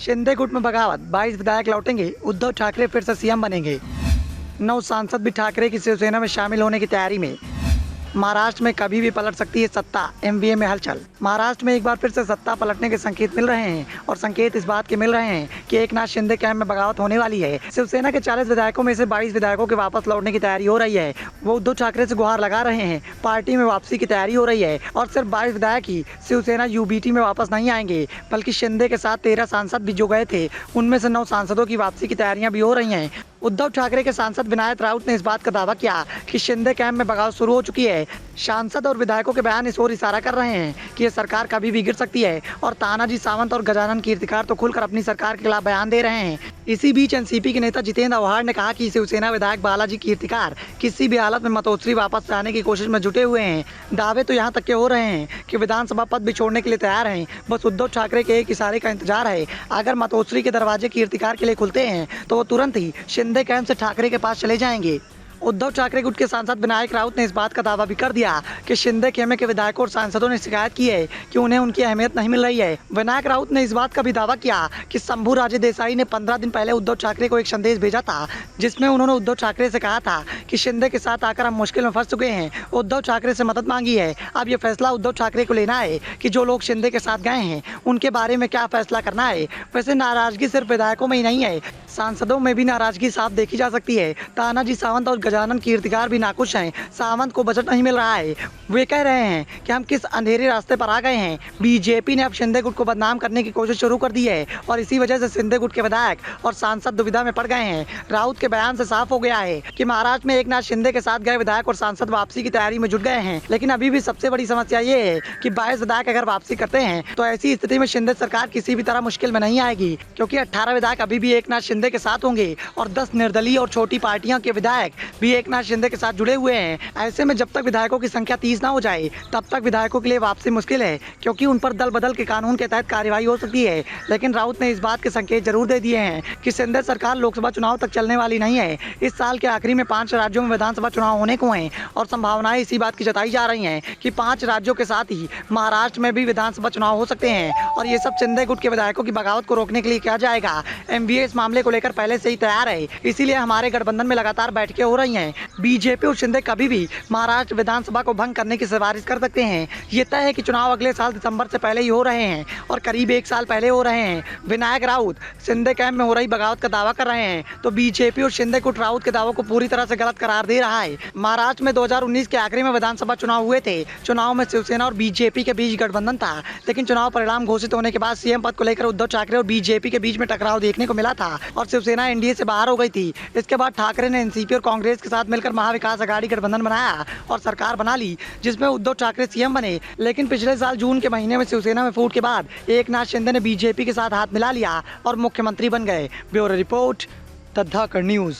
शिंदे गुट में बगावत, 22 विधायक लौटेंगे, उद्धव ठाकरे फिर से सीएम बनेंगे। 9 सांसद भी ठाकरे की शिवसेना में शामिल होने की तैयारी में। महाराष्ट्र में कभी भी पलट सकती है सत्ता, एमवीए में हलचल। महाराष्ट्र में एक बार फिर से सत्ता पलटने के संकेत मिल रहे हैं और संकेत इस बात के मिल रहे हैं कि एकनाथ शिंदे कैंप में बगावत होने वाली है। शिवसेना के 40 विधायकों में से 22 विधायकों के वापस लौटने की तैयारी हो रही है। वो उद्धव ठाकरे से गुहार लगा रहे हैं, पार्टी में वापसी की तैयारी हो रही है और सिर्फ 22 विधायक ही शिवसेना यूबीटी में वापस नहीं आएंगे, बल्कि शिंदे के साथ 13 सांसद भी जो गए थे उनमें से 9 सांसदों की वापसी की तैयारियां भी हो रही हैं। उद्धव ठाकरे के सांसद विनायक राउत ने इस बात का दावा किया कि शिंदे कैंप में बगावत शुरू हो चुकी है। सांसद और विधायकों के बयान इस ओर इशारा कर रहे हैं कि ये सरकार कभी भी गिर सकती है और तानाजी सावंत और गजानन कीर्तिकार तो खुलकर अपनी सरकार के खिलाफ बयान दे रहे हैं। इसी बीच एनसीपी के नेता जितेंद्र आव्हाड ने कहा कि शिवसेना विधायक बालाजी कीर्तिकार किसी भी हालत में मतोत्सरी वापस लाने की कोशिश में जुटे हुए हैं। दावे तो यहाँ तक के हो रहे हैं कि विधानसभा पद भी छोड़ने के लिए तैयार हैं, बस उद्धव ठाकरे के एक इशारे का इंतजार है। अगर मतोत्सरी के दरवाजे कीर्तिकार के लिए खुलते हैं तो वो तुरंत ही शिंदे कैंप से ठाकरे के पास चले जाएंगे। उद्धव ठाकरे गुट के सांसद विनायक राउत ने इस बात का दावा भी कर दिया कि शिंदे खेमे के विधायकों और सांसदों ने शिकायत की है कि उन्हें उनकी अहमियत नहीं मिल रही है। विनायक राउत ने इस बात का भी दावा किया कि शंभू राजे देसाई ने 15 दिन पहले उद्धव ठाकरे को एक संदेश भेजा था, जिसमें उन्होंने उद्धव ठाकरे से कहा था कि शिंदे के साथ आकर हम मुश्किल में फंस चुके हैं, उद्धव ठाकरे से मदद मांगी है। अब ये फैसला उद्धव ठाकरे को लेना है कि जो लोग शिंदे के साथ गए हैं उनके बारे में क्या फैसला करना है। वैसे नाराजगी सिर्फ विधायकों में ही नहीं है, सांसदों में भी नाराजगी साफ देखी जा सकती है। तानाजी सावंत और गजानन कीर्तिकार भी नाखुश हैं। सावंत को बजट नहीं मिल रहा है। वे कह रहे हैं कि हम किस अंधेरे रास्ते पर आ गए हैं। बीजेपी ने अब शिंदे गुट को बदनाम करने की कोशिश शुरू कर दी है और इसी वजह से शिंदे गुट के विधायक और सांसद दुविधा में पड़ गए हैं। राउत के बयान से साफ हो गया है कि महाराष्ट्र में एकनाथ शिंदे के साथ गए विधायक और सांसद वापसी की तैयारी में जुट गए हैं, लेकिन अभी भी सबसे बड़ी समस्या ये है कि 22 विधायक अगर वापसी करते हैं तो ऐसी स्थिति में शिंदे सरकार किसी भी तरह मुश्किल में नहीं आएगी, क्योंकि 18 विधायक अभी भी एकनाथ शिंदे के साथ होंगे और 10 निर्दलीय और छोटी पार्टियों के विधायक भी एकनाथ शिंदे के साथ जुड़े हुए हैं। ऐसे में जब तक विधायकों की संख्या 30 ना हो जाए तब तक विधायकों के लिए वापसी मुश्किल है, क्योंकि उन पर दल बदल के कानून के तहत कार्रवाई हो सकती है। लेकिन राउत ने इस बात के संकेत जरूर दे दिए हैं कि शिंदे सरकार लोकसभा चुनाव तक चलने वाली नहीं है। इस साल के आखिरी में 5 राज्यों में विधानसभा चुनाव होने को हैं और संभावनाएं इसी बात की जताई जा रही हैं कि 5 राज्यों के साथ ही महाराष्ट्र में भी विधानसभा चुनाव हो सकते हैं और ये सब शिंदे गुट के विधायकों की बगावत को रोकने के लिए किया जाएगा। एमवीए इस मामले को लेकर पहले से ही तैयार है, इसीलिए हमारे गठबंधन में लगातार बैठकें हो रही हैं। बीजेपी और शिंदे कभी भी महाराष्ट्र विधानसभा को भंग करने की सिफारिश कर सकते हैं। ये तय है कि चुनाव अगले साल दिसंबर से पहले ही हो रहे हैं और करीब 1 साल पहले हो रहे हैं। विनायक राउत शिंदे कैंप में हो रही बगावत का दावा कर रहे हैं तो बीजेपी और शिंदे गुट राउत के दावों को पूरी तरह से गलत करार दे रहा है। महाराष्ट्र में 2019 के आखिरी में विधानसभा चुनाव हुए थे। चुनाव में शिवसेना और बीजेपी के बीच गठबंधन था, लेकिन चुनाव परिणाम घोषित होने के बाद सीएम पद को लेकर उद्धव ठाकरे और बीजेपी के बीच में टकराव देखने को मिला था और शिवसेना एनडीए से बाहर हो गई थी। इसके बाद ठाकरे ने एनसीपी और कांग्रेस के साथ मिलकर महाविकास आघाड़ी गठबंधन बनाया और सरकार बना ली, जिसमें उद्धव ठाकरे सीएम बने। लेकिन पिछले साल जून के महीने में शिवसेना में फूट के बाद एकनाथ शिंदे ने बीजेपी के साथ हाथ मिला लिया और मुख्यमंत्री बन गए। Bureau report, the Dhakad news.